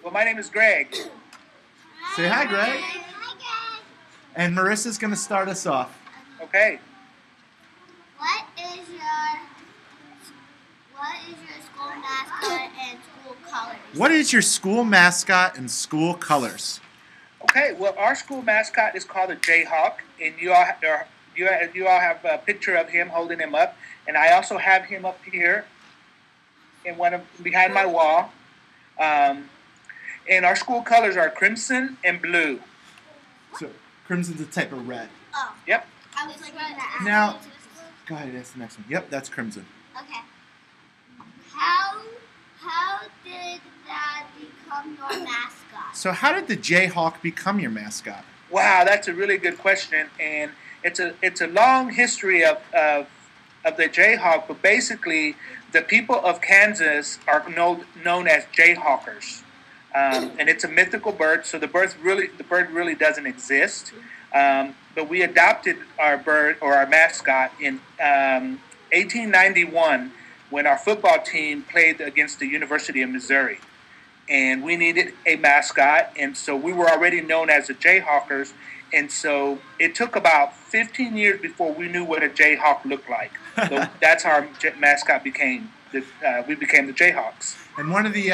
Well, my name is Greg. Say hi, Greg. Hi, Greg. And Marissa's going to start us off. Okay. What is your school mascot and school colors? What is your school mascot and school colors? Okay. Well, our school mascot is called the Jayhawk, and you all have a picture of him holding him up, and I also have him up here in behind my wall. And our school colors are crimson and blue. So, crimson's a type of red. Oh. Yep. I was like, Now, go ahead, that's the next one. Yep, that's crimson. Okay. How did that become your mascot? So how did the Jayhawk become your mascot? Wow, that's a really good question, and it's a long history of the Jayhawk. But basically, the people of Kansas are known as Jayhawkers, and it's a mythical bird. So the bird really doesn't exist. But we adopted our bird or our mascot in 1891 when our football team played against the University of Missouri. And we needed a mascot, and so we were already known as the Jayhawkers. And so it took about 15 years before we knew what a Jayhawk looked like. So that's how our mascot became. We became the Jayhawks. And one of the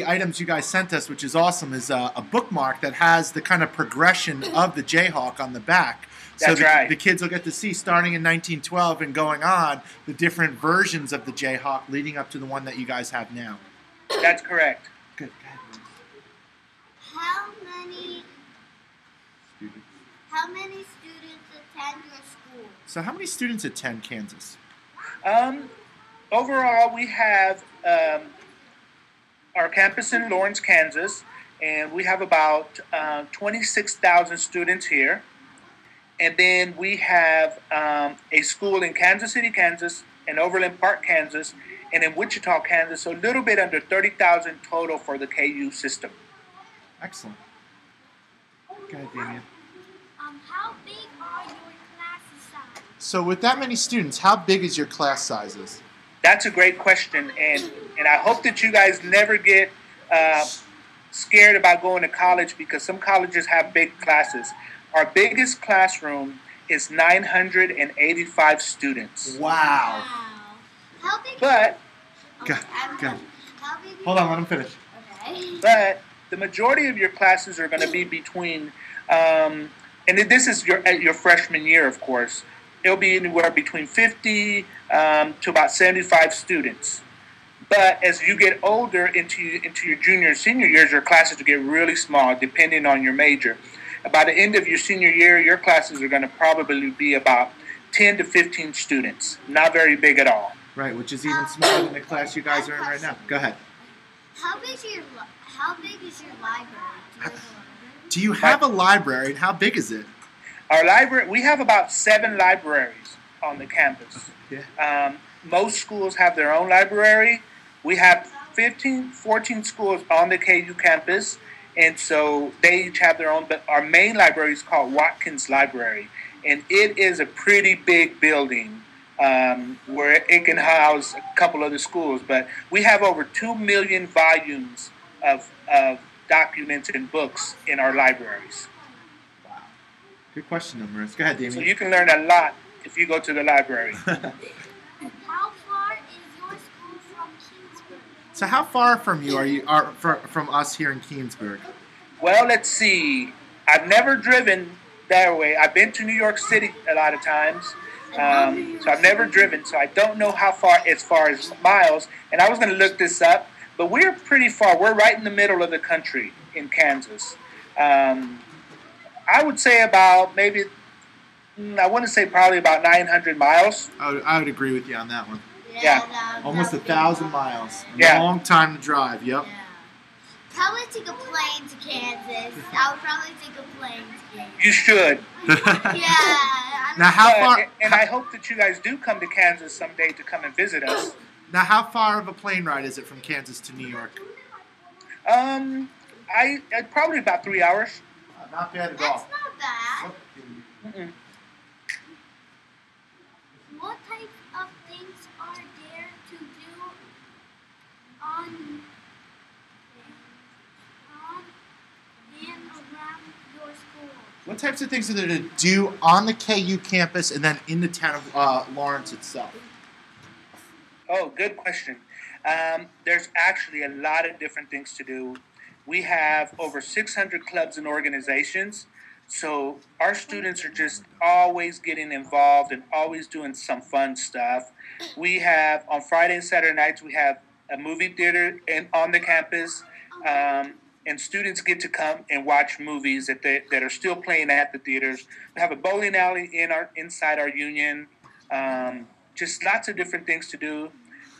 items you guys sent us, which is awesome, is a bookmark that has the kind of progression of the Jayhawk on the back. So That's right. The kids will get to see, starting in 1912 and going on, the different versions of the Jayhawk leading up to the one that you guys have now. That's correct. Good. Go ahead, Liz. How many students attend your school? So how many students attend Kansas? Overall, we have our campus in Lawrence, Kansas, and we have about 26,000 students here. And then we have a school in Kansas City, Kansas, and Overland Park, Kansas, and in Wichita, Kansas, so a little bit under 30,000 total for the KU system. Excellent. Go ahead, Damien. How big are your class sizes? So with that many students, how big is your class sizes? That's a great question, and I hope that you guys never get scared about going to college because some colleges have big classes. Our biggest classroom is 985 students. Wow. How big? But Go. How big? Hold on, let him finish. Okay. the majority of your classes are going to be between, and this is your freshman year, of course. It'll be anywhere between 50 to about 75 students. But as you get older into your junior and senior years, your classes will get really small, depending on your major. By the end of your senior year, your classes are going to probably be about 10 to 15 students. Not very big at all. Right, which is even smaller than the class you guys are in right now. Go ahead. How big is your library? Do you have a library, and how big is it? Our library, we have about 7 libraries on the campus. Yeah. Most schools have their own library. We have 14 schools on the KU campus, and so they each have their own. But our main library is called Watkins Library, and it is a pretty big building where it can house a couple other schools. But we have over 2 million volumes of documents and books in our libraries. Wow. Good question, Maris. Go ahead, Damien. So you can learn a lot if you go to the library. How far is your school from Keensburg? So how far from you are from us here in Keensburg? Well, let's see. I've never driven that way. I've been to New York City a lot of times, so I've never driven. So I don't know how far as miles. And I was going to look this up, but we're pretty far. We're right in the middle of the country in Kansas. I would say about maybe. I want to say probably about 900 miles. I would agree with you on that one. Yeah. Almost 1,000 miles. Yeah. Long time to drive. Yep. Yeah. Probably take a plane to Kansas. I would probably take a plane to Kansas. You should. Yeah. Now how far? And I hope that you guys do come to Kansas someday to come and visit us. Now how far of a plane ride is it from Kansas to New York? Probably about 3 hours. Not bad at That's all. not bad. Mm-mm. What type of things are there to do on What types of things are there to do on the KU campus and then in the town of Lawrence itself? Oh, good question. There's actually a lot of different things to do. We have over 600 clubs and organizations. So our students are just always getting involved and always doing some fun stuff. We have, on Friday and Saturday nights, we have a movie theater on the campus. And students get to come and watch movies that are still playing at the theaters. We have a bowling alley inside our union. Just lots of different things to do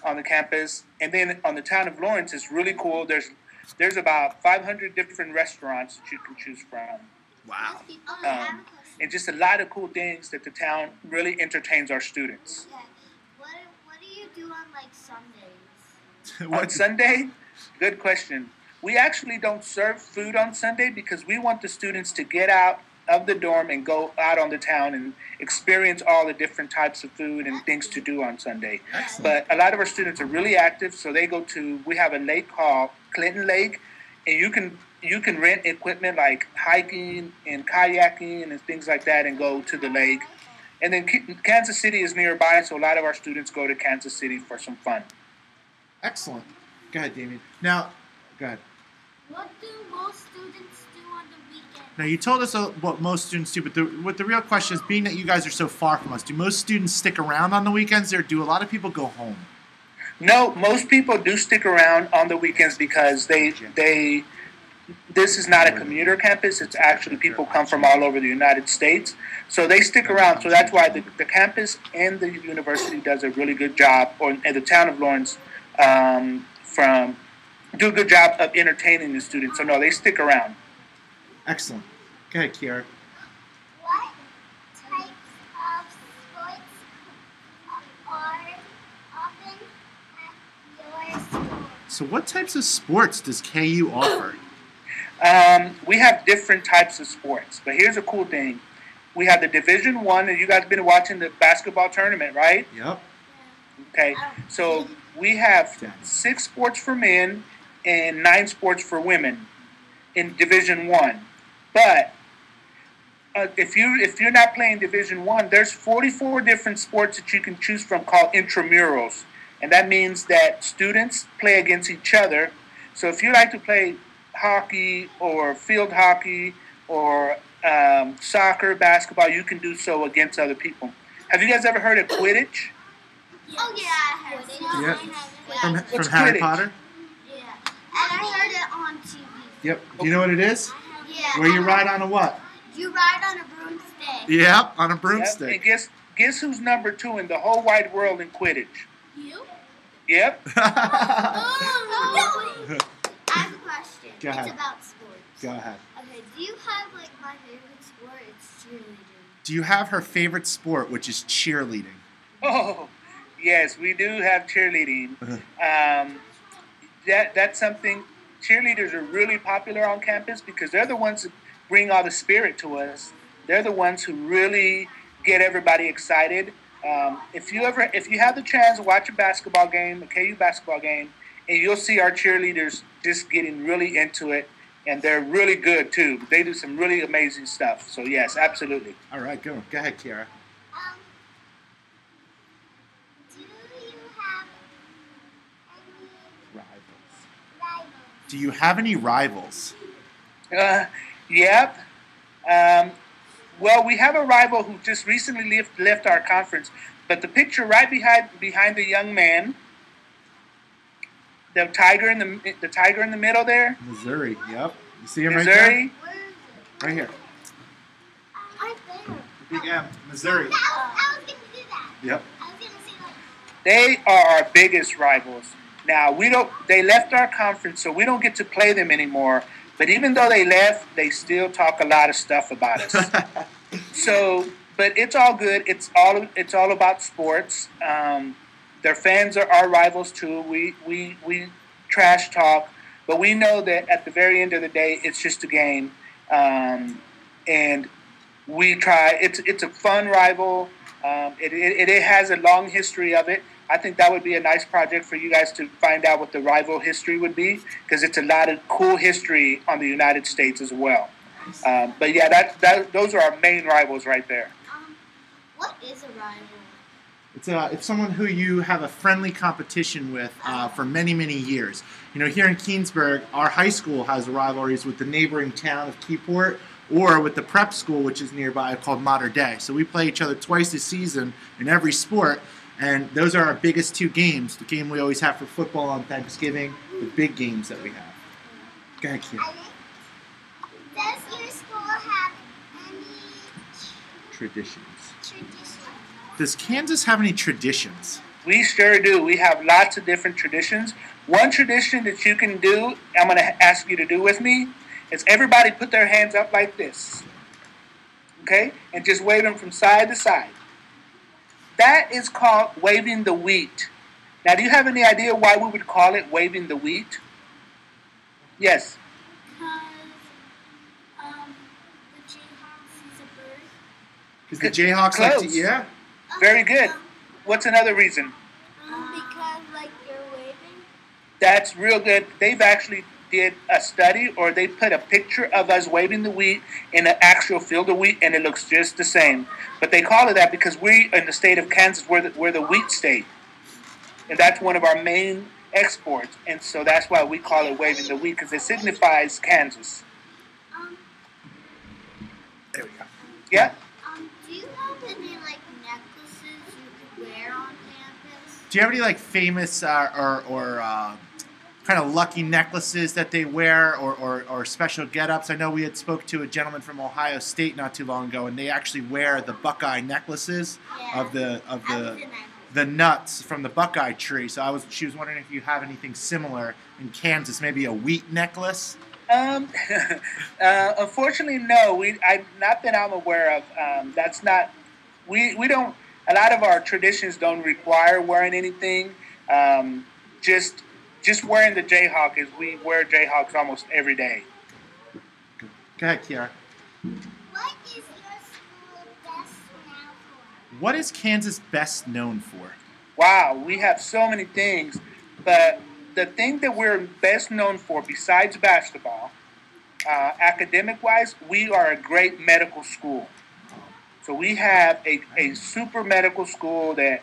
on the campus. And then on the town of Lawrence, it's really cool. There's about 500 different restaurants that you can choose from. Wow. And just a lot of cool things that the town really entertains our students. Yeah. What do you do on like Sundays? On Sunday? Good question. We actually don't serve food on Sunday because we want the students to get out of the dorm and go out on the town and experience all the different types of food and things to do on Sunday. Excellent. But a lot of our students are really active, so they we have a lake called Clinton Lake, and you can rent equipment like hiking and kayaking and things like that and go to the lake. And then Kansas City is nearby, so a lot of our students go to Kansas City for some fun. Excellent. Go ahead, Damien. Now, go ahead. What do most students do on the weekend? Now, you told us what most students do, but what the real question is, being that you guys are so far from us, do most students stick around on the weekends, or do a lot of people go home? No, most people do stick around on the weekends because this is not a commuter campus. It's actually people come from all over the United States. So they stick around. So that's why the campus and the university does a really good job, and the town of Lawrence do a good job of entertaining the students. So no, they stick around. Excellent. Go ahead, Kiara. What types of sports are often at your school? So what types of sports does KU offer? We have different types of sports, but here's a cool thing. We have the Division I, and you guys have been watching the basketball tournament, right? Yep. Okay, so we have 6 sports for men and 9 sports for women in Division I. But if you're not playing Division I, there's 44 different sports that you can choose from called intramurals, and that means that students play against each other. So if you like to play hockey or field hockey or soccer, basketball, you can do so against other people. Have you guys ever heard of Quidditch? Oh yeah, I heard it. Yep. From What's Harry Quidditch? Potter? Yeah, and I heard it on TV. Yep. Do you know what it is? Yeah. Where you ride on a what? You ride on a broomstick. Yep, on a Yep. broomstick. And guess who's number 2 in the whole wide world in Quidditch? You? Yep. Oh, really? I have a question. Go ahead. It's about sports. Go ahead. Okay, do you have like my favorite sport? It's cheerleading. Do you have her favorite sport, which is cheerleading? Oh, yes, we do have cheerleading. That's something. Cheerleaders are really popular on campus because they're the ones that bring all the spirit to us. They're the ones who really get everybody excited. If you have the chance to watch a basketball game, a KU basketball game, and you'll see our cheerleaders just getting really into it, and they're really good too. They do some really amazing stuff. So yes, absolutely. All right, go ahead, Kiara. Do you have any rivals? Do you have any rivals? Yep. Well, we have a rival who just recently left our conference, but the picture right behind the young man, the tiger in the middle there, Missouri. Yep. You see him Missouri. Where is it? Right here. Right there. Big M, Missouri. I was gonna do that. Yep. I was gonna say like. They are our biggest rivals. Now they left our conference, so we don't get to play them anymore. But even though they left, they still talk a lot of stuff about us. So, but it's all good. It's all about sports. Their fans are our rivals too. We trash talk, but we know that at the very end of the day, it's just a game, and we try. It's a fun rival. It has a long history of it. I think that would be a nice project for you guys to find out what the rival history would be, because it's a lot of cool history on the United States as well. But yeah, those are our main rivals right there. What is a rival? It's someone who you have a friendly competition with for many, many years. You know, here in Keensburg, our high school has rivalries with the neighboring town of Keyport or with the prep school, which is nearby, called Mater Dei. So we play each other twice a season in every sport, and those are our biggest two games. The game we always have for football on Thanksgiving, the big games that we have. Go ahead, Kiera. Does your school have any Traditions. traditions? Does Kansas have any traditions? We sure do. We have lots of different traditions. One tradition that you can do, I'm going to ask you to do with me, is everybody put their hands up like this. Okay? And just wave them from side to side. That is called waving the wheat. Now, do you have any idea why we would call it waving the wheat? Yes. Because Because the Jayhawk sees a bird. the Jayhawks like to, Close. yeah. Very good. What's another reason? Because like you're waving. That's real good. They've actually did a study, or they put a picture of us waving the wheat in an actual field of wheat, and it looks just the same. But they call it that because we, in the state of Kansas, we're the wheat state. And that's one of our main exports. And so that's why we call it waving the wheat, because it signifies Kansas. There we go. Yeah? Do you have any like necklaces you could wear on campus? Do you have any like famous or kind of lucky necklaces that they wear or special get-ups? I know we had spoke to a gentleman from Ohio State not too long ago, and they actually wear the Buckeye necklaces of the nuts from the Buckeye tree. So she was wondering if you have anything similar in Kansas, maybe a wheat necklace. Unfortunately, no. Not that I'm aware of. That's not. We don't. A lot of our traditions don't require wearing anything. Just wearing the Jayhawk, is we wear Jayhawks almost every day. Go ahead, Kiara. What is your school best known for? What is Kansas best known for? Wow, we have so many things, but the thing that we're best known for, besides basketball, academic-wise, we are a great medical school. So we have a super medical school that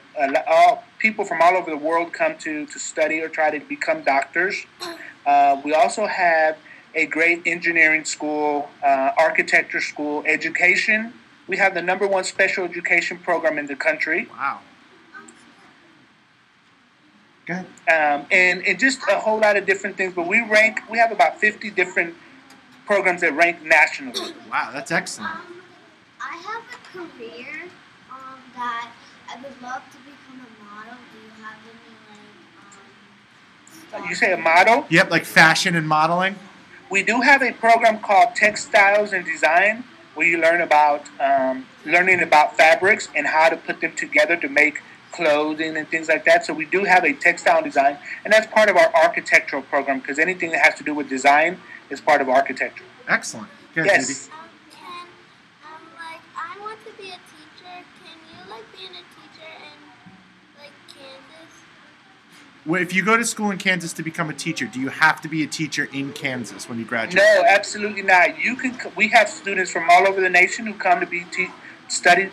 people from all over the world come to study or try to become doctors. We also have a great engineering school, architecture school, education. We have the #1 special education program in the country. Wow. Go ahead. And just a whole lot of different things. But we have about 50 different programs that rank nationally. Wow, that's excellent. I have a career that I would love to become a model. Do you have any like You say a model? Yep, like fashion and modeling. We do have a program called Textiles and Design, where you learning about fabrics and how to put them together to make clothing and things like that. So we do have a textile design, and that's part of our architectural program, because anything that has to do with design is part of architecture. Excellent. Go ahead, Yes. Judy. I want to be a teacher. Can you like being a teacher in like Kansas? Well, if you go to school in Kansas to become a teacher, do you have to be a teacher in Kansas when you graduate? No, absolutely not. We have students from all over the nation who come to study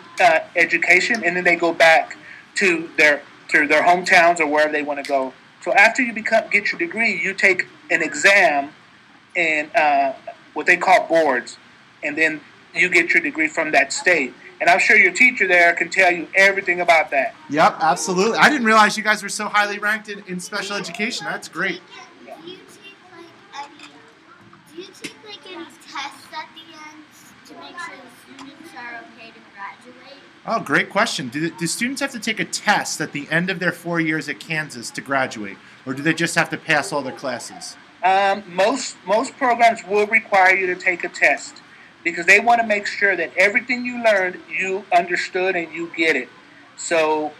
education, and then they go back to their hometowns or wherever they want to go. So after you get your degree, you take an exam and what they call boards, and then you get your degree from that state. And I'm sure your teacher there can tell you everything about that. Yep, absolutely. I didn't realize you guys were so highly ranked in special education. That's great. Do you take any tests at the end to make sure the students are okay to graduate? Oh, great question. Do students have to take a test at the end of their 4 years at Kansas to graduate, or do they just have to pass all their classes? Most programs will require you to take a test, because they want to make sure that everything you learned, you understood and you get it. So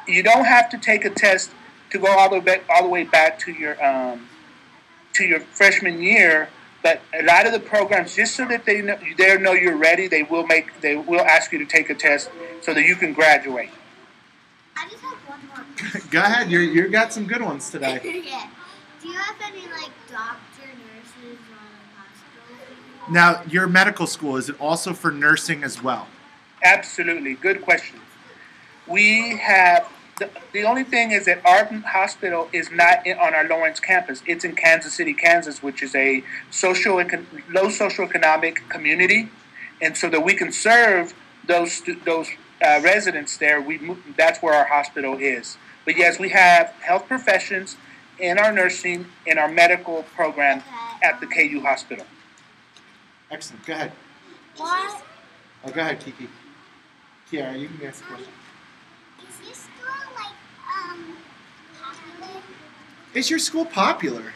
you don't have to take a test to go all the way back to your freshman year. But a lot of the programs, just so that they know you're ready, they will ask you to take a test so that you can graduate. I just have one more. Go ahead. You got some good ones today. Yeah. Do you have any like doctor, nurses, or like hospital? Now, your medical school, is it also for nursing as well? Absolutely. Good question. We have the only thing is that our hospital is not on our Lawrence campus. It's in Kansas City, Kansas, which is a low socioeconomic community, and so that we can serve those residents there. That's where our hospital is. But yes, we have health professions in our nursing in our medical program at the KU hospital. Excellent. Go ahead. What? Oh, go ahead, Kiki. Kiara, you can ask the question. Is your school like popular? Is your school popular?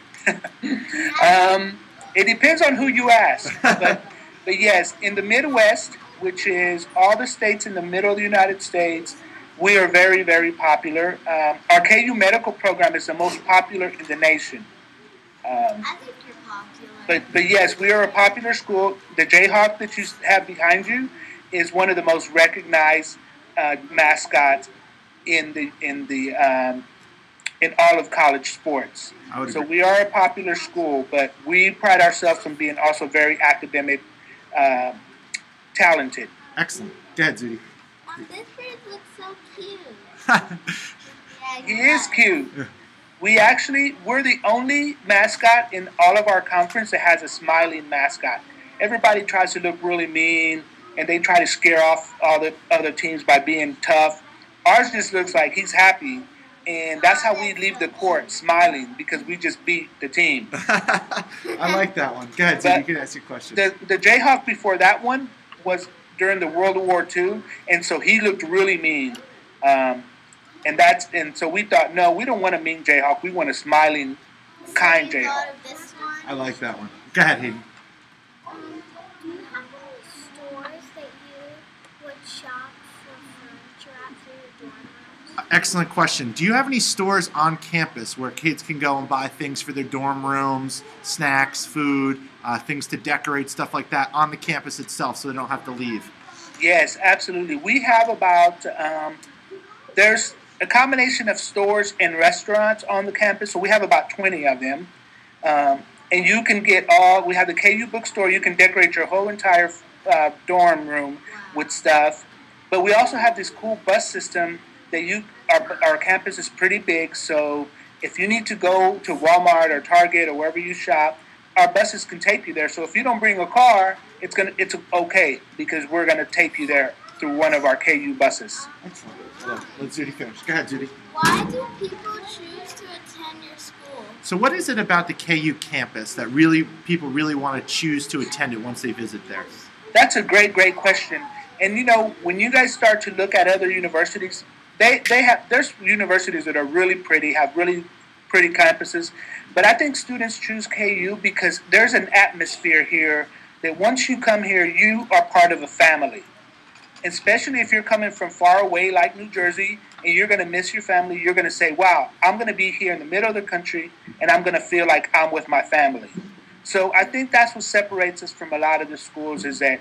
It depends on who you ask, but yes, in the Midwest, which is all the states in the middle of the United States, we are very, very popular. Our KU medical program is the most popular in the nation. I think you're popular. But yes, we are a popular school. The Jayhawk that you have behind you is one of the most recognized mascots in all of college sports. So we are a popular school, but we pride ourselves on being also very academic, talented. Excellent. Go ahead, Zudi. This bird looks so cute. He is cute. We're the only mascot in all of our conference that has a smiling mascot. Everybody tries to look really mean, and they try to scare off all the other teams by being tough. Ours just looks like he's happy, and that's how we leave the court, smiling, because we just beat the team. I like that one. Go ahead, Zudi. You can ask your question. The Jayhawk before that one was during the World War II, and so he looked really mean. And so we thought, no, we don't want a mean Jayhawk. We want a smiling, kind Jayhawk. I like that one. Go ahead, Hayden. Do you have any stores that you would shop for furniture at for your dorm rooms? Excellent question. Do you have any stores on campus where kids can go and buy things for their dorm rooms, snacks, food, things to decorate, stuff like that on the campus itself so they don't have to leave? Yes, absolutely. We have about, there's a combination of stores and restaurants on the campus, so we have about 20 of them. And you can get we have the KU bookstore, you can decorate your whole entire dorm room with stuff. But we also have this cool bus system that our campus is pretty big, so if you need to go to Walmart or Target or wherever you shop, our buses can take you there. So if you don't bring a car, it's okay, because we're gonna take you there through one of our KU buses. Excellent. Yeah. Let Zudi finish. Go ahead, Zudi. Why do people choose to attend your school? So what is it about the KU campus that people really want to choose to attend it once they visit there? That's a great, great question. And when you guys start to look at other universities, there's universities that are really pretty, have really pretty campuses. But I think students choose KU because there's an atmosphere here that once you come here, you are part of a family. Especially if you're coming from far away like New Jersey and you're going to miss your family, you're going to say, wow, I'm going to be here in the middle of the country and I'm going to feel like I'm with my family. So I think that's what separates us from a lot of the schools, is that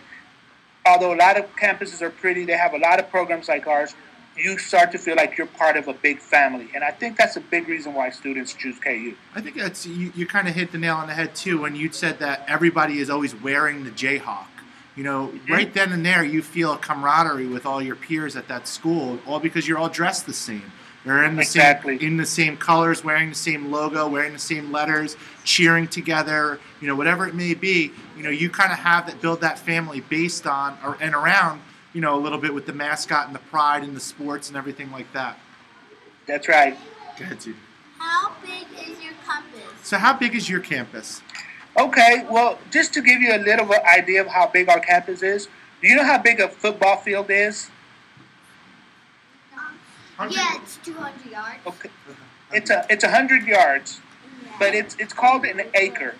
although a lot of campuses are pretty, they have a lot of programs like ours, you start to feel like you're part of a big family. And I think that's a big reason why students choose KU. I think that's you kind of hit the nail on the head too when you said that everybody is always wearing the Jayhawk. Right then and there, you feel a camaraderie with all your peers at that school, all because you're all dressed the same. They're in the same colors, wearing the same logo, wearing the same letters, cheering together. Whatever it may be. You kind of build that family based on and around. A little bit with the mascot and the pride and the sports and everything like that. That's right. Go ahead, Judy. How big is your campus? So how big is your campus? Okay, well, just to give you a little idea of how big our campus is, do you know how big a football field is? Yeah, it's 200 yards. Okay, it's 100 yards, but it's called an acre.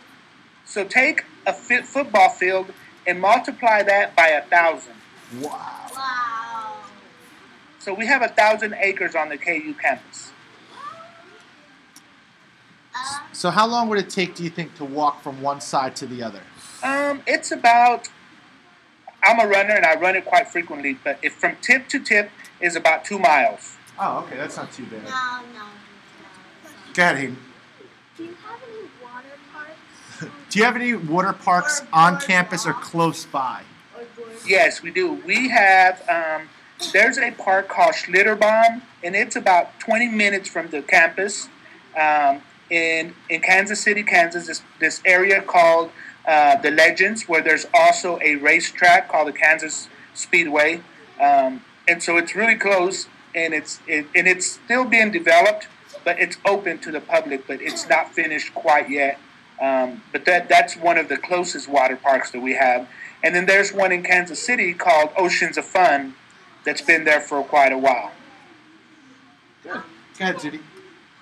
So take a football field and multiply that by 1,000. Wow. So we have 1,000 acres on the KU campus. So how long would it take, do you think, to walk from one side to the other? It's about, I'm a runner and I run it quite frequently, but if from tip to tip is about 2 miles. Oh, okay, that's not too bad. No. Go ahead, Hayden. Do you have any water parks? Do you have any water parks on campus or close by? Yes, we do. We have, there's a park called Schlitterbahn, and it's about 20 minutes from the campus in Kansas City, Kansas, this area called the Legends, where there's also a racetrack called the Kansas Speedway. And so it's really close, and it's still being developed, but it's open to the public, but it's not finished quite yet. But that's one of the closest water parks that we have. And then there's one in Kansas City called Oceans of Fun that's been there for quite a while. Good. Go ahead, Judy.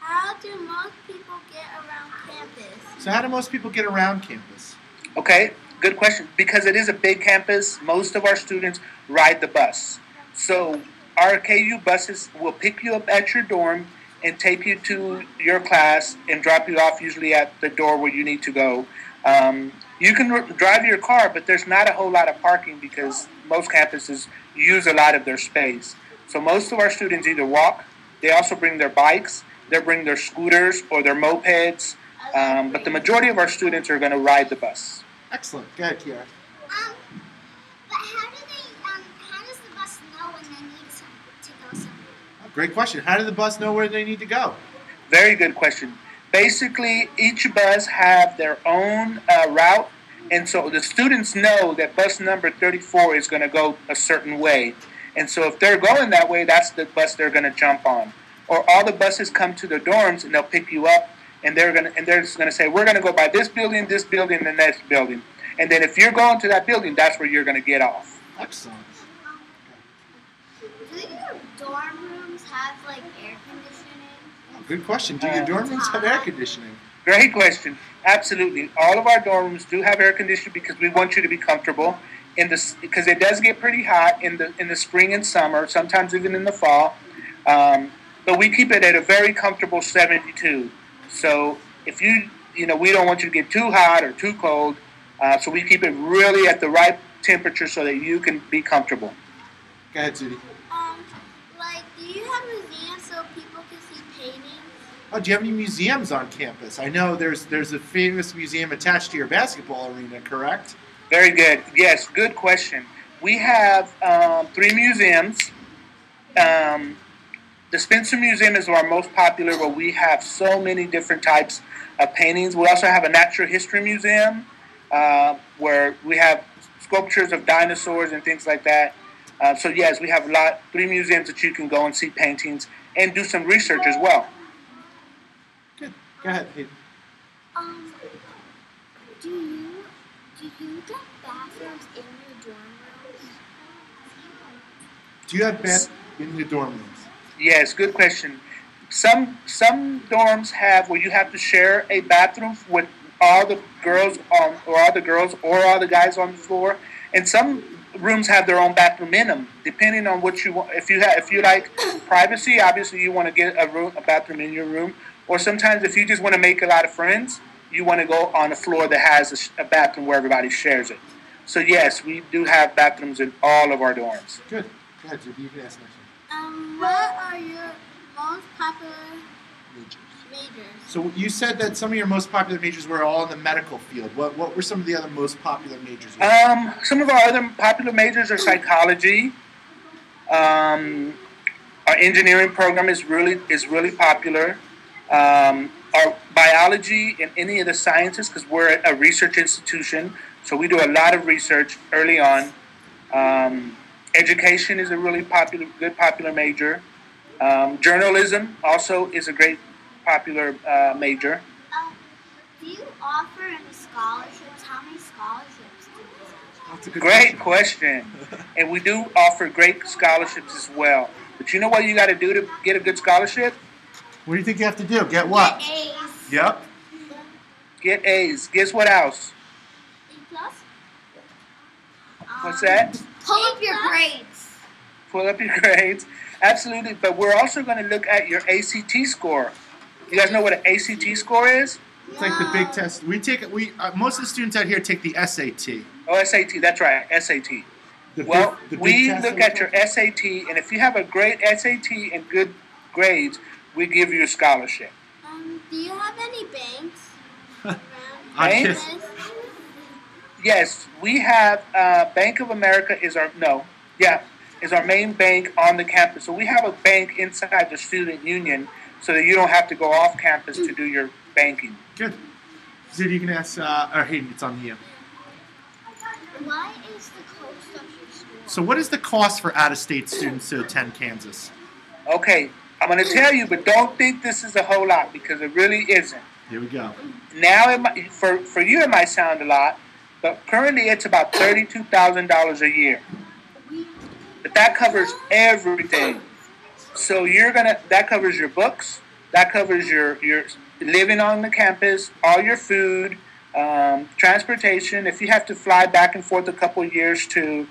How do most people get around campus? So how do most people get around campus? Okay, good question. Because it is a big campus, most of our students ride the bus. So our KU buses will pick you up at your dorm and take you to your class and drop you off usually at the door where you need to go. You can drive your car, but there's not a whole lot of parking because most campuses use a lot of their space. So most of our students either walk, they also bring their bikes, they bring their scooters or their mopeds, but the majority of our students are going to ride the bus. Excellent. Go ahead, Kiara. But how does the bus know when they need to go somewhere? Great question. How does the bus know where they need to go? Very good question. Basically, each bus have their own route, and so the students know that bus number 34 is going to go a certain way. And so if they're going that way, that's the bus they're going to jump on. Or all the buses come to their dorms, and they'll pick you up, and they're just going to say, we're going to go by this building, and the next building. And then if you're going to that building, that's where you're going to get off. Excellent. Do your dorm rooms have like air conditioning? Oh, good question. Do your dorm rooms have air conditioning? Great question. Absolutely. All of our dorm rooms do have air conditioning because we want you to be comfortable because it does get pretty hot in the spring and summer, sometimes even in the fall. But we keep it at a very comfortable 72. So if we don't want you to get too hot or too cold. So we keep it really at the right temperature so that you can be comfortable. Go ahead, Judy. Do you have museums so people can see paintings? Oh, do you have any museums on campus? I know there's a famous museum attached to your basketball arena, correct? Very good. Yes, good question. We have 3 museums. The Spencer Museum is our most popular, where we have so many different types of paintings. We also have a natural history museum where we have sculptures of dinosaurs and things like that. So yes, we have 3 museums that you can go and see paintings and do some research as well. Good. Go ahead, Hayden. Do you get bathrooms in your dorm rooms? Do you have baths in your dorm rooms? Yes, good question. Some dorms have where you have to share a bathroom with all the girls or all the guys on the floor, and some rooms have their own bathroom in them, depending on what you want. If you like privacy, obviously you want to get a bathroom in your room. Or sometimes if you just want to make a lot of friends, you want to go on a floor that has a bathroom where everybody shares it. So yes, we do have bathrooms in all of our dorms. Good. Go ahead, Judy. You can ask next one. What are your most popular majors? So you said that some of your most popular majors were all in the medical field. What were some of the other most popular majors? Some of our other popular majors are psychology. Our engineering program is really popular. Our biology and any of the sciences, because we're a research institution, so we do a lot of research early on. Education is a really popular major. Journalism also is a great popular major. Do you offer any scholarships? How many scholarships do you offer? That's a good Great question. And we do offer great scholarships as well. But you know what you got to do to get a good scholarship? What do you think you have to do? Get what? Get A's. Yep. Get A's. Guess what else? A+? What's that? Pull up your grades. Pull up your grades. Absolutely. But we're also going to look at your ACT score. You guys know what an ACT score is? It's like the big test. Most of the students out here take the SAT. Oh, SAT. That's right. SAT. The We big test look that at your SAT, and if you have a great SAT and good grades, we give you a scholarship. Do you have any banks around Bank? Just, Yes, we have Bank of America is our no, yeah, is our main bank on the campus. So we have a bank inside the student union, so that you don't have to go off campus to do your banking. good. Zid, you can ask, or Hayden, it's on you. What is the cost of your school? So, what is the cost for out-of-state students to attend Kansas? Okay, I'm going to tell you, but don't think this is a whole lot because it really isn't. Here we go. Now, for you, it might sound a lot, but currently it's about $32,000 a year. But that covers everything. So that covers your books, that covers your living on the campus, all your food, transportation. If you have to fly back and forth a couple of years to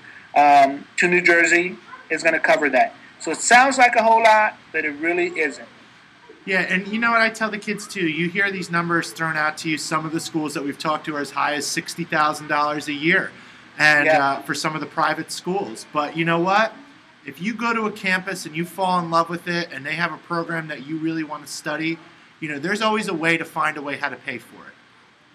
New Jersey, it's going to cover that. So it sounds like a whole lot, but it really isn't. Yeah, and you know what I tell the kids too? You hear these numbers thrown out to you. Some of the schools that we've talked to are as high as $60,000 a year, and for some of the private schools. But you know what? If you go to a campus and you fall in love with it, and they have a program that you really want to study, there's always a way to find a way how to pay for it.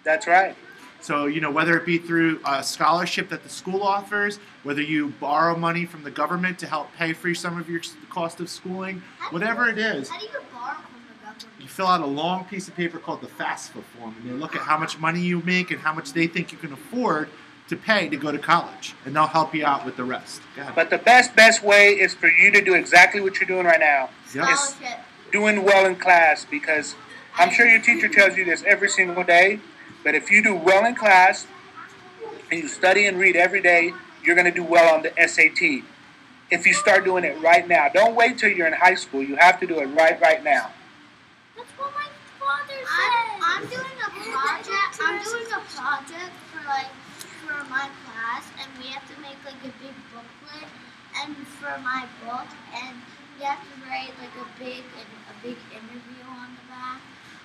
That's right. So, whether it be through a scholarship that the school offers, whether you borrow money from the government to help pay for some of your cost of schooling, whatever it is. How do you borrow from the government? You fill out a long piece of paper called the FAFSA form, and they look at how much money you make and how much they think you can afford to pay to go to college, and they'll help you out with the rest. Go ahead. But the best way is for you to do exactly what you're doing right now. Yep. Is doing well in class, because I'm sure your teacher tells you this every single day, but if you do well in class and you study and read every day, you're going to do well on the SAT. If you start doing it right now, don't wait till you're in high school. You have to do it right now. That's what my father said. I'm doing a project. I'm doing a project for my class, and we have to make a big booklet, and for my book, and we have to write a big interview on the back.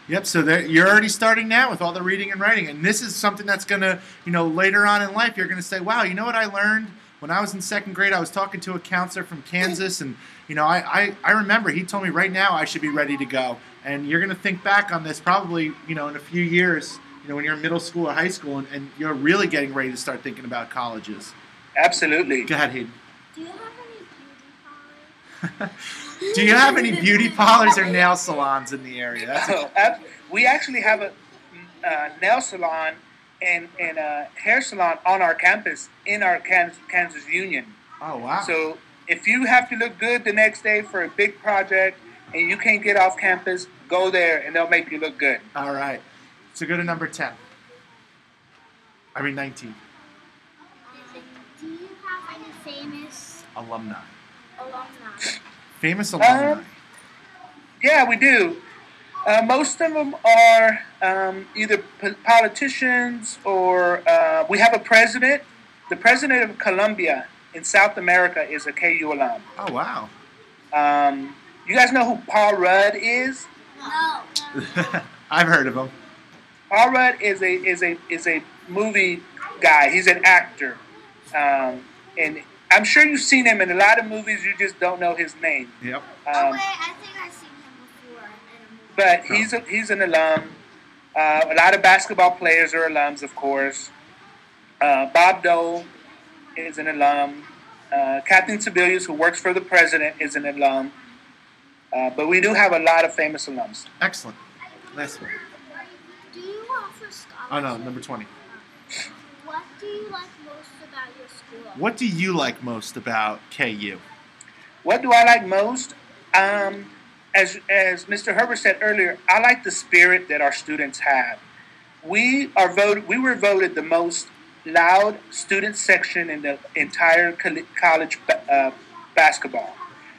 Yep, so you're already starting now with all the reading and writing, and this is something that's going to, later on in life, you're going to say, wow, you know what I learned? When I was in second grade, I was talking to a counselor from Kansas, and, I remember he told me right now I should be ready to go, and you're going to think back on this probably, in a few years, when you're in middle school or high school, and you're really getting ready to start thinking about colleges. Absolutely. Go ahead, Hayden. Do you have any beauty parlors? Do you have any beauty parlors or nail salons in the area? We actually have a nail salon and a hair salon on our campus in our Kansas Union. Oh, wow. So if you have to look good the next day for a big project and you can't get off campus, go there and they'll make you look good. All right. So go to number 10. 19. Do you have any famous Alumni. alumni? Yeah, we do. Most of them are either politicians or we have a president. The president of Colombia in South America is a KU alum. Oh, wow. You guys know who Paul Rudd is? No. I've heard of him. Paul Rudd is a movie guy. He's an actor, and I'm sure you've seen him in a lot of movies. You just don't know his name. Yep. I think I've seen him before in a movie. But he's an alum. A lot of basketball players are alums, of course. Bob Dole is an alum. Kathleen Sebelius, who works for the president, is an alum. But we do have a lot of famous alums. Excellent. Nice one. Do you offer scholarships? Oh, no, number 20. What do you like most about your school? What do you like most about KU? What do I like most? As Mr. Herbert said earlier, I like the spirit that our students have. We were voted the most loud student section in the entire college basketball,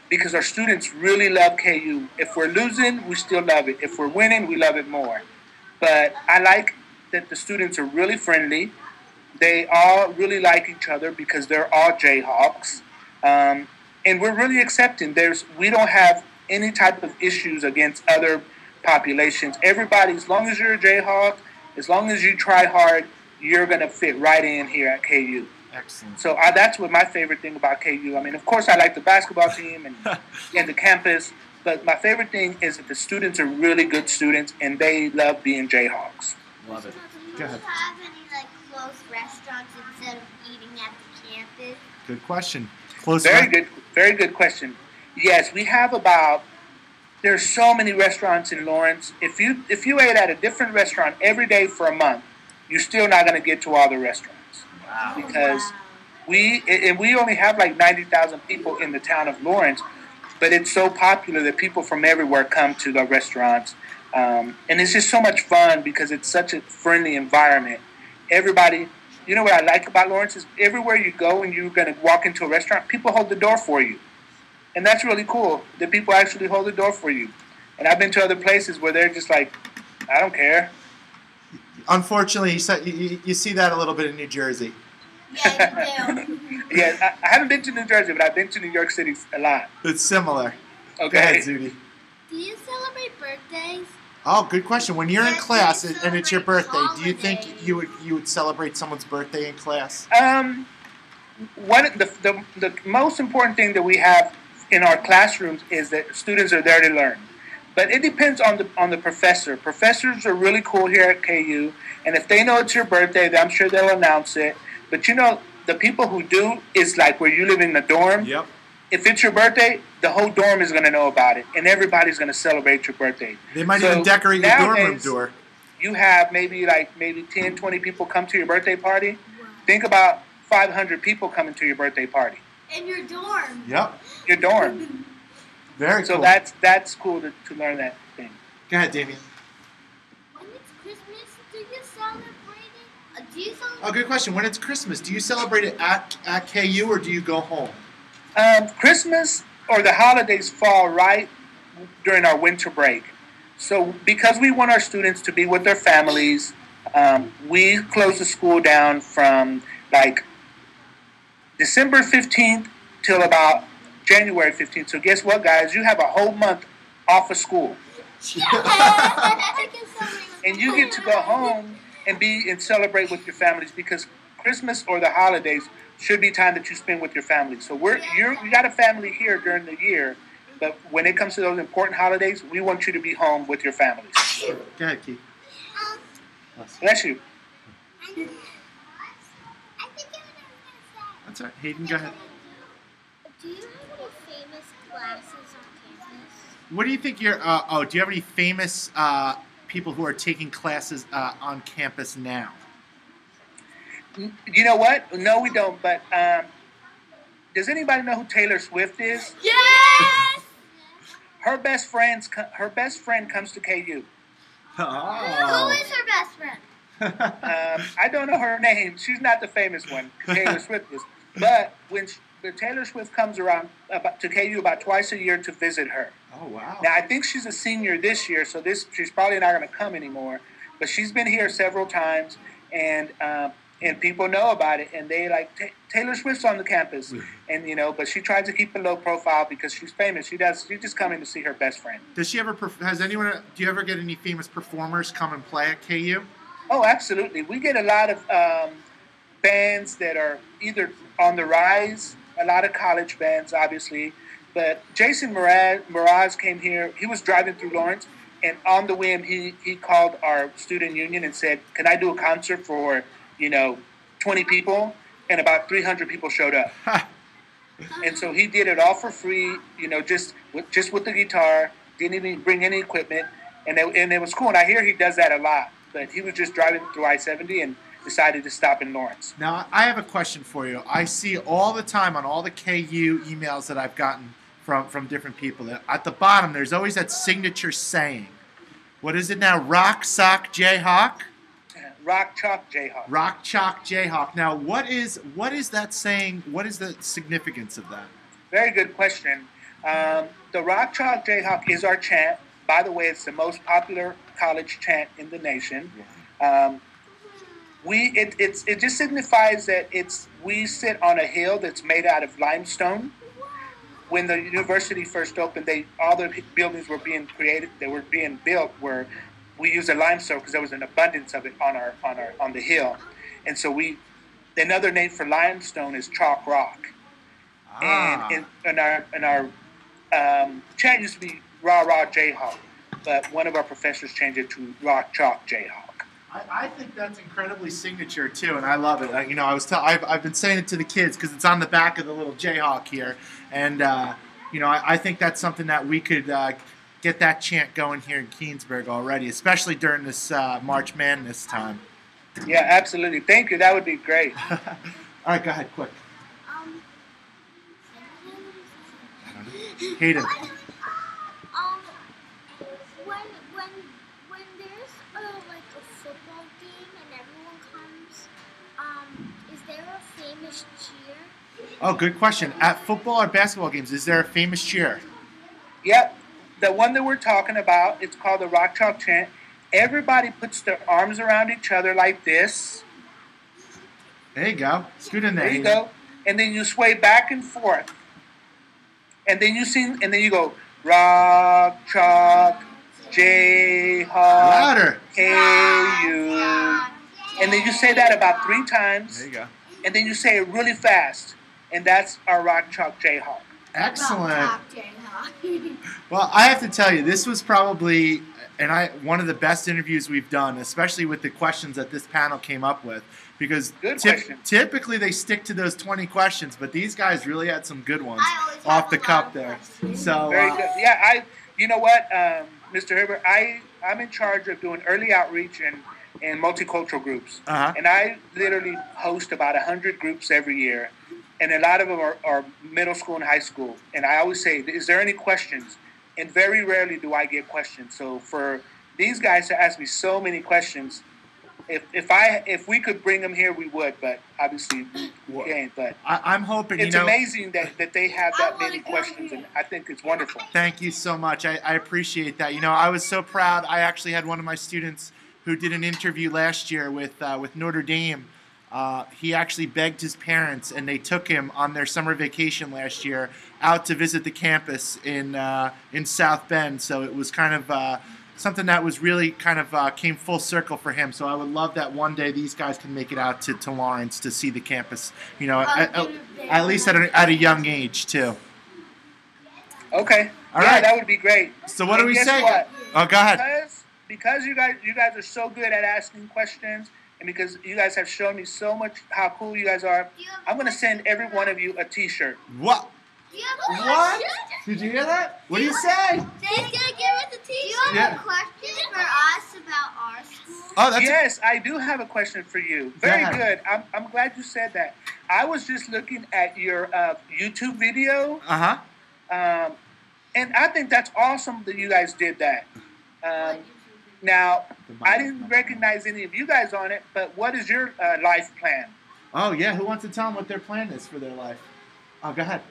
because our students really love KU. If we're losing, we still love it. If we're winning, we love it more. But I like that the students are really friendly. They all really like each other because they're all Jayhawks. And we're really accepting. We don't have any type of issues against other populations. Everybody, as long as you're a Jayhawk, as long as you try hard, you're going to fit right in here at KU. Excellent. So that's what my favorite thing about KU. I mean, of course, I like the basketball team and the campus, but my favorite thing is that the students are really good students and they love being Jayhawks. Love it. Go ahead. Do you have any like close restaurants instead of eating at the campus? Good question. Close. Very good question. Yes, we have about. There's so many restaurants in Lawrence. If you ate at a different restaurant every day for a month, you're still not going to get to all the restaurants. Wow. Because we only have like 90,000 people in the town of Lawrence, but it's so popular that people from everywhere come to the restaurants, and it's just so much fun because it's such a friendly environment. Everybody, you know what I like about Lawrence is everywhere you go and you're going to walk into a restaurant, people hold the door for you. And that's really cool that people actually hold the door for you. And I've been to other places where they're just like, I don't care. Unfortunately, you see that a little bit in New Jersey. Yeah, you do. Yeah, I haven't been to New Jersey, but I've been to New York City a lot. It's similar. Okay. Go ahead, Zudi. Do you celebrate birthdays? Oh, good question. When you're in Yes, class we and it's your celebrate birthday, do you think holidays. you would celebrate someone's birthday in class? The most important thing that we have in our classrooms is that students are there to learn. But it depends on the professor. Professors are really cool here at KU, and if they know it's your birthday, then I'm sure they'll announce it. But you know, the people who do is like where you live in the dorm. Yep. If it's your birthday, the whole dorm is going to know about it, and everybody's going to celebrate your birthday. They might So even decorate your dorm room nowadays, door. You have maybe 10, 20 people come to your birthday party. Think about 500 people coming to your birthday party. In your dorm. Yep. Your dorm. Very So cool. that's cool to learn that thing. Go ahead, Damien. When it's Christmas, do you celebrate it? Do you celebrate? Oh, good question. When it's Christmas, do you celebrate it at KU or do you go home? Christmas or the holidays fall right during our winter break. So because we want our students to be with their families, we close the school down from like December 15th till about January 15th. So guess what, guys? You have a whole month off of school. And you get to go home and celebrate with your families because Christmas or the holidays should be time that you spend with your family. So you got a family here during the year, but when it comes to those important holidays, we want you to be home with your families. Go ahead, Keith. Bless you. I think I was going to That's all right. Hayden, go ahead. say, do you have any famous classes on campus? What do you think do you have any famous people who are taking classes on campus now? You know what? No, we don't. But does anybody know who Taylor Swift is? Yes! Her best friend comes to KU. Who Oh. is her best friend? I don't know her name. She's not the famous one. Taylor Swift is. But when Taylor Swift comes around to KU about twice a year to visit her. Oh, wow. Now I think she's a senior this year, so she's probably not going to come anymore. But she's been here several times, and people know about it, and they like Taylor Swift's on the campus, and but she tries to keep a low profile because she's famous. She's just coming to see her best friend. Does she ever? Do you ever get any famous performers come and play at KU? Oh, absolutely. We get a lot of bands that are either on the rise, a lot of college bands, obviously. But Jason Mraz came here. He was driving through Lawrence, and on the whim, he called our student union and said, "Can I do a concert for 20 people?" And about 300 people showed up. And so he did it all for free, just with the guitar. Didn't even bring any equipment, and it was cool. And I hear he does that a lot. But he was just driving through I-70 and decided to stop in Lawrence. Now, I have a question for you. I see all the time on all the KU emails that I've gotten from different people that at the bottom there's always that signature saying. What is it now? Rock Sock Jayhawk? Rock Chalk Jayhawk. Rock Chalk Jayhawk. Now, what is that saying? What is the significance of that? Very good question. The Rock Chalk Jayhawk is our chant. By the way, it's the most popular college chant in the nation. It just signifies that we sit on a hill that's made out of limestone. When the university first opened, all the buildings were being created. They were being built where we used a limestone because there was an abundance of it on the hill, and so another name for limestone is chalk rock. And our chant used to be Rah Rah Jayhawk, but one of our professors changed it to Rock Chalk Jayhawk. I think that's incredibly signature too, and I love it. You know, I've been saying it to the kids because it's on the back of the little Jayhawk here, and you know, I think that's something that we could get that chant going here in Keansburg already, especially during this March Madness time. Yeah, absolutely. Thank you. That would be great. All right, go ahead, quick. Hayden. When there's like a football game and everyone comes, is there a famous cheer? Oh, good question. At football or basketball games, is there a famous cheer? Yep. The one that we're talking about, it's called the Rock Chalk Chant. Everybody puts their arms around each other like this. There you go. Scoot in there. There you go. And then you sway back and forth. And then you sing, and then you go, Rock Chalk, Jayhawk, Louder. KU. And then you say that about 3 times. There you go. And then you say it really fast. And that's our Rock Chalk Jayhawk. Excellent. Well, I have to tell you, this was probably one of the best interviews we've done, especially with the questions that this panel came up with. Because typically they stick to those 20 questions, but these guys really had some good ones off the cup there. So very good. Yeah, you know what, Mr. Herbert, I'm in charge of doing early outreach and multicultural groups, and I literally host about 100 groups every year, and a lot of them are middle school and high school. And I always say, is there any questions? And very rarely do I get questions. So for these guys to ask me so many questions, if we could bring them here, we would. But obviously we can't. But I'm hoping it's amazing that they have that many questions, and I think it's wonderful. Thank you so much. I appreciate that. You know, I was so proud. I actually had one of my students who did an interview last year with Notre Dame. He actually begged his parents, and they took him on their summer vacation last year out to visit the campus in South Bend. So it was kind of something that was really kind of came full circle for him. So I would love that one day these guys can make it out to Lawrence to see the campus, you know, at least at a young age too. Okay. All right. That would be great. So what do we say? What? Oh, go ahead. Because you guys are so good at asking questions, and because you guys have shown me so much how cool you guys are, I'm going to send every one of you a T-shirt. What? What? Did you hear that? What do you say? He's going to give us a T-shirt. Do you have a question for us about our school? Oh, yes, I do have a question for you. Very good. I'm glad you said that. I was just looking at your YouTube video. And I think that's awesome that you guys did that. Now, I didn't recognize any of you guys on it, but what is your life plan? Oh, yeah. Who wants to tell them what their plan is for their life? Oh, go ahead.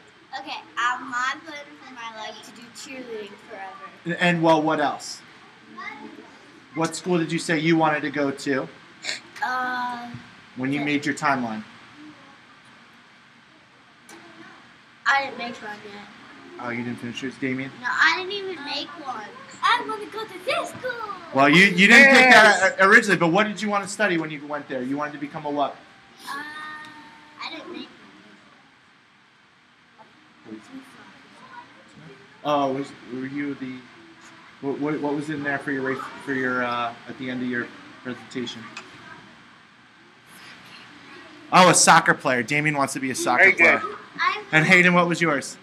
Okay, my plan for my life to do cheerleading forever. And, well, what else? What school did you say you wanted to go to when you made your timeline? I didn't make one yet. Oh, you didn't finish yours, Damien? No, I didn't even make one. I want to go to this school. Well, you didn't pick that originally, but what did you want to study when you went there? You wanted to become a what? I didn't make one. Oh, were you the? What was in there for your at the end of your presentation? Oh, a soccer player. Damien wants to be a soccer player. Good. And Hayden, what was yours?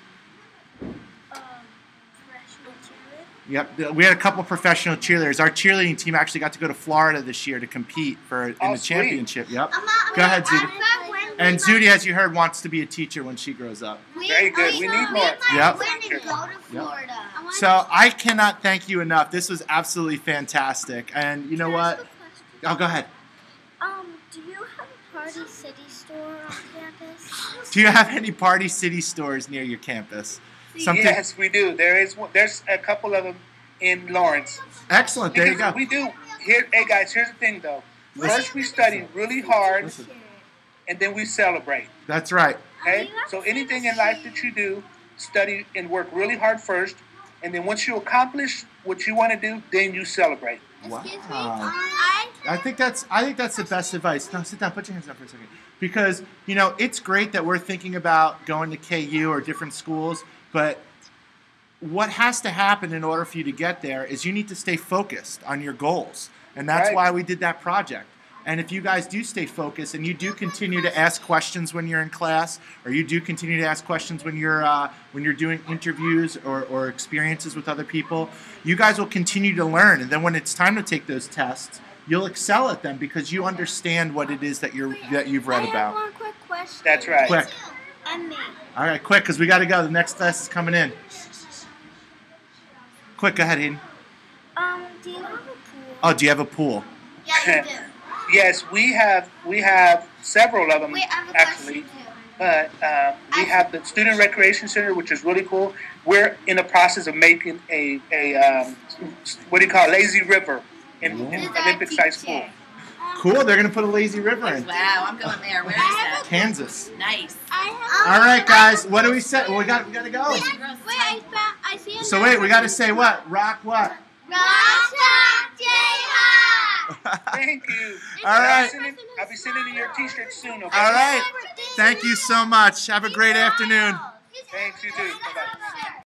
Yep, we had a couple professional cheerleaders. Our cheerleading team actually got to go to Florida this year to compete in the championship. Yep. Go ahead, Zudi. And Zudi, as you heard, wants to be a teacher when she grows up. Very good. We need more. Yep. Florida. So I cannot thank you enough. This was absolutely fantastic. And you know what? Oh, go ahead. Do you have a Party City store on campus? Do you have any Party City stores near your campus? Yes, we do. There's a couple of them in Lawrence. Excellent. There you go. We do. Hey guys, here's the thing though. First we study really hard, and then we celebrate. That's right. Okay. So anything in life that you do, study and work really hard first, and then once you accomplish what you want to do, then you celebrate. Wow. I think that's the best advice. No, sit down. Put your hands down for a second. Because you know it's great that we're thinking about going to KU or different schools. But what has to happen in order for you to get there is you need to stay focused on your goals. And that's Right. why we did that project. And if you guys do stay focused and you do continue to ask questions when you're in class, or you do continue to ask questions when you're doing interviews or experiences with other people, you guys will continue to learn. And then when it's time to take those tests, you'll excel at them because you understand what it is that you've read about. I have one quick question. That's right. Quick. And me. All right, quick, because we got to go. The next class is coming in. Quick, go ahead, Hayden. Do you have a pool? Oh, do you have a pool? Yeah, you do. Yes, we have several of them Wait, I have a actually. question too. But we have the Student Recreation Center, which is really cool. We're in the process of making a what do you call it, lazy river in Olympic size pool. Cool, they're going to put a lazy river in. Wow, I'm going there. Where is that? Kansas. Nice. All right, guys, what do we say? Well, we got to go. Wait, I see it. So wait, we got to say what? Rock what? Rock Jayhawk! Thank you. All right. I'll be sending you your T-shirts soon. Okay. All right. Thank you so much. Have a great afternoon. Thanks, you too. Bye-bye.